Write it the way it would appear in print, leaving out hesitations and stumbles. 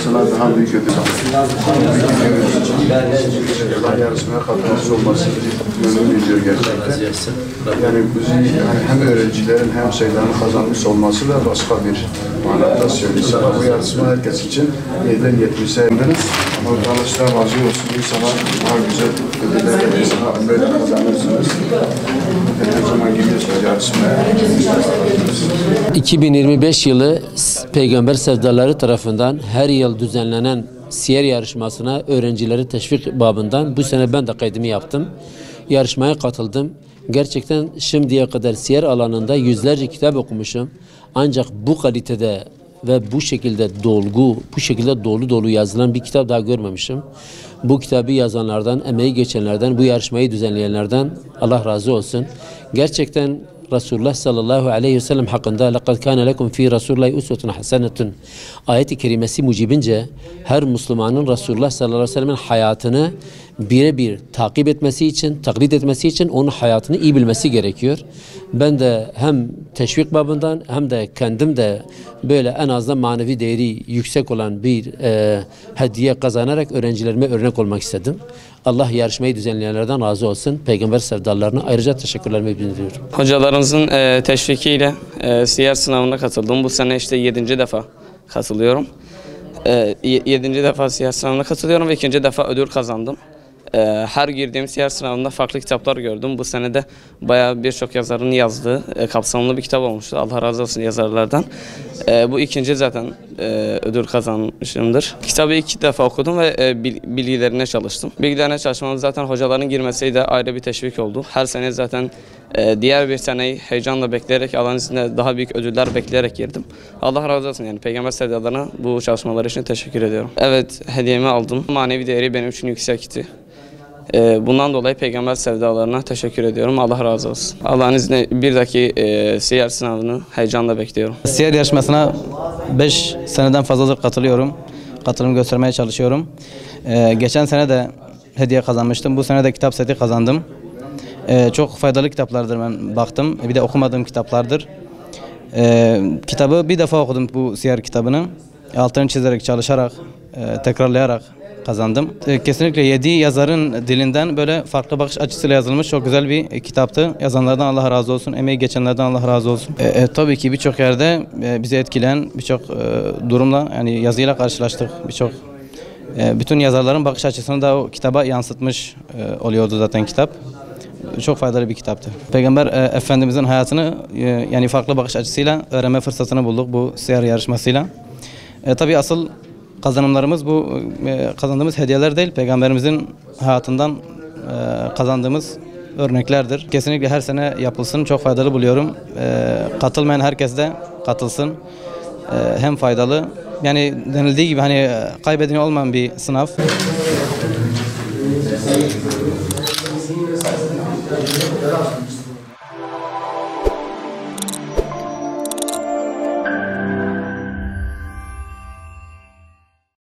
Sana daha büyük ödül yarışmaya katılması olması memnun ediyor gerçekten. Yani hem öğrencilerin hem sayılarını kazanmış olması da başka bir manada söylüyor. Bu yarışma herkes için 7'den 70'e indiniz. Ama arkadaşlar razı olsun. İnşallah daha güzel ödüller inşallah böyle kazanırsınız. Ne zaman gidiyorsunuz yarışmaya? 2025 yılı Peygamber Sevdaları tarafından her yıl düzenlenen siyer yarışmasına öğrencileri teşvik babından bu sene ben de kaydımı yaptım. Yarışmaya katıldım. Gerçekten şimdiye kadar siyer alanında yüzlerce kitap okumuşum. Ancak bu kalitede ve bu şekilde bu şekilde dolu yazılan bir kitap daha görmemişim. Bu kitabı yazanlardan, emeği geçenlerden, bu yarışmayı düzenleyenlerden Allah razı olsun. Gerçekten Resulullah sallallahu aleyhi ve sellem hakkında لَقَدْ كَانَ لَكُمْ ف۪ي رَسُولُ اللّٰهِ اُسْوَةٌ حَسَنَةٌ ayet-i kerimesi mucibince her Müslümanın Resulullah sallallahu aleyhi ve sellem'in hayatını birebir takip etmesi için, taklit etmesi için onun hayatını iyi bilmesi gerekiyor. Ben de hem teşvik babından hem de kendim de böyle en azından manevi değeri yüksek olan bir hediye kazanarak öğrencilerime örnek olmak istedim. Allah yarışmayı düzenleyenlerden razı olsun. Peygamber sevdalarına ayrıca teşekkürlerimi bildiriyorum. Hocalarımızın teşvikiyle siyer sınavına katıldım. Bu sene işte 7. defa katılıyorum. 7. defa siyer sınavına katılıyorum ve 2. defa ödül kazandım. Her girdiğim siyer sınavında farklı kitaplar gördüm. Bu sene de bayağı birçok yazarın yazdığı kapsamlı bir kitap olmuştu. Allah razı olsun yazarlardan. Bu ikinci zaten ödül kazanmışımdır. Kitabı 2 defa okudum ve bilgilerine çalıştım. Bilgilerine çalışmam zaten hocaların girmesiyle de ayrı bir teşvik oldu. Her sene zaten diğer bir seneyi heyecanla bekleyerek, Allah'ın izniyle daha büyük ödüller bekleyerek girdim. Allah razı olsun yani Peygamber sevdalarına bu çalışmalar için teşekkür ediyorum. Evet, hediyemi aldım. Manevi değeri benim için yüksekti. Bundan dolayı Peygamber sevdalarına teşekkür ediyorum. Allah razı olsun. Allah'ın izniyle bir dahaki siyer sınavını heyecanla bekliyorum. Siyer yarışmasına 5 seneden fazladır katılıyorum. Katılım göstermeye çalışıyorum. Geçen sene de hediye kazanmıştım. Bu sene de kitap seti kazandım. Çok faydalı kitaplardır, ben baktım. Bir de okumadığım kitaplardır. Kitabı bir defa okudum, bu siyer kitabını. Altını çizerek, çalışarak, tekrarlayarak kazandım. Kesinlikle 7 yazarın dilinden böyle farklı bakış açısıyla yazılmış çok güzel bir kitaptı. Yazanlardan Allah razı olsun, emeği geçenlerden Allah razı olsun. Tabii ki birçok yerde bizi etkileyen birçok durumla, yani yazıyla karşılaştık. Bütün yazarların bakış açısını da o kitaba yansıtmış oluyordu zaten kitap. Çok faydalı bir kitaptı. Peygamber Efendimizin hayatını yani farklı bakış açısıyla öğrenme fırsatını bulduk bu siyer yarışmasıyla. Tabii asıl kazanımlarımız bu kazandığımız hediyeler değil, Peygamberimizin hayatından kazandığımız örneklerdir. Kesinlikle her sene yapılsın, çok faydalı buluyorum. Katılmayan herkes de katılsın. Hem faydalı, yani denildiği gibi hani kaybedeni olmayan bir sınav.